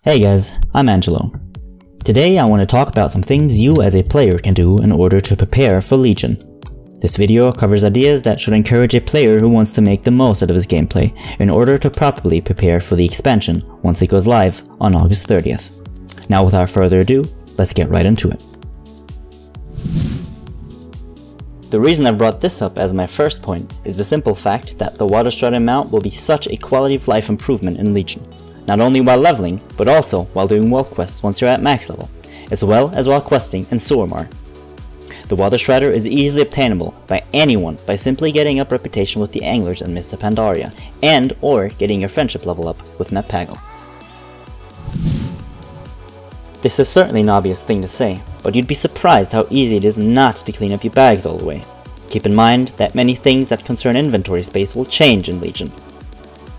Hey guys, I'm Angelo. Today I want to talk about some things you as a player can do in order to prepare for Legion. This video covers ideas that should encourage a player who wants to make the most out of his gameplay in order to properly prepare for the expansion once it goes live on August 30th. Now without further ado, let's get right into it. The reason I've brought this up as my first point is the simple fact that the Water Strider mount will be such a quality of life improvement in Legion. Not only while leveling, but also while doing world quests once you're at max level, as well as while questing in Suramar. The Water Strider is easily obtainable by anyone by simply getting up reputation with the Anglers in Mists of Pandaria, and or getting your friendship level up with Netpago. This is certainly an obvious thing to say, but you'd be surprised how easy it is not to clean up your bags all the way. Keep in mind that many things that concern inventory space will change in Legion.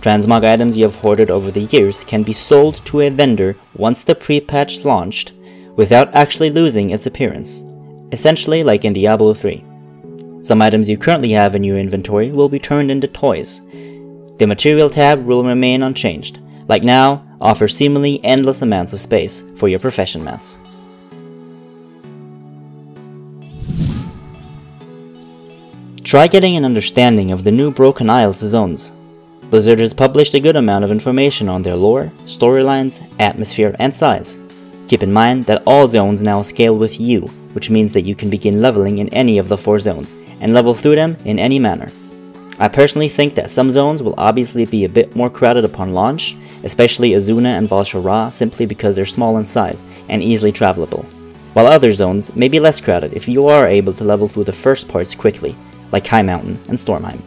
Transmog items you have hoarded over the years can be sold to a vendor once the pre-patch launched without actually losing its appearance, essentially like in Diablo 3. Some items you currently have in your inventory will be turned into toys. The material tab will remain unchanged, like now offers seemingly endless amounts of space for your profession mats. Try getting an understanding of the new Broken Isles zones. Blizzard has published a good amount of information on their lore, storylines, atmosphere, and size. Keep in mind that all zones now scale with you, which means that you can begin leveling in any of the 4 zones, and level through them in any manner. I personally think that some zones will obviously be a bit more crowded upon launch, especially Azsuna and Val'sharah simply because they're small in size and easily travelable, while other zones may be less crowded if you are able to level through the first parts quickly, like High Mountain and Stormheim.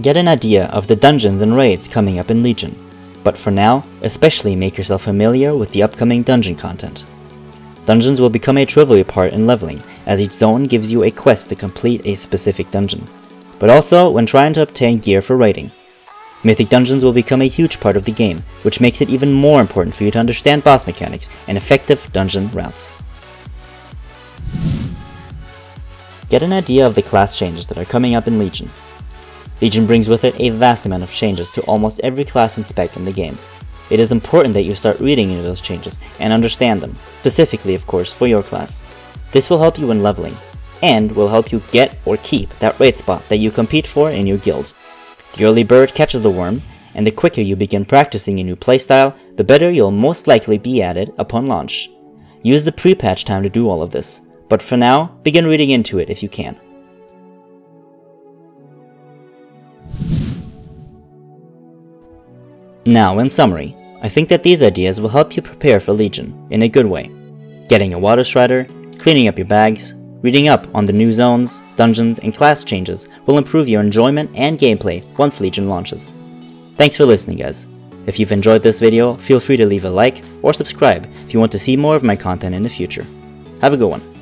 Get an idea of the dungeons and raids coming up in Legion, but for now, especially make yourself familiar with the upcoming dungeon content. Dungeons will become a trivial part in leveling, as each zone gives you a quest to complete a specific dungeon, but also when trying to obtain gear for raiding. Mythic dungeons will become a huge part of the game, which makes it even more important for you to understand boss mechanics and effective dungeon routes. Get an idea of the class changes that are coming up in Legion. Legion brings with it a vast amount of changes to almost every class and spec in the game. It is important that you start reading into those changes and understand them, specifically of course for your class. This will help you in leveling, and will help you get or keep that raid spot that you compete for in your guild. The early bird catches the worm, and the quicker you begin practicing a new playstyle, the better you'll most likely be at it upon launch. Use the pre-patch time to do all of this, but for now, begin reading into it if you can. Now, in summary, I think that these ideas will help you prepare for Legion in a good way. Getting a Water Strider, cleaning up your bags, reading up on the new zones, dungeons, and class changes will improve your enjoyment and gameplay once Legion launches. Thanks for listening guys. If you've enjoyed this video, feel free to leave a like or subscribe if you want to see more of my content in the future. Have a good one.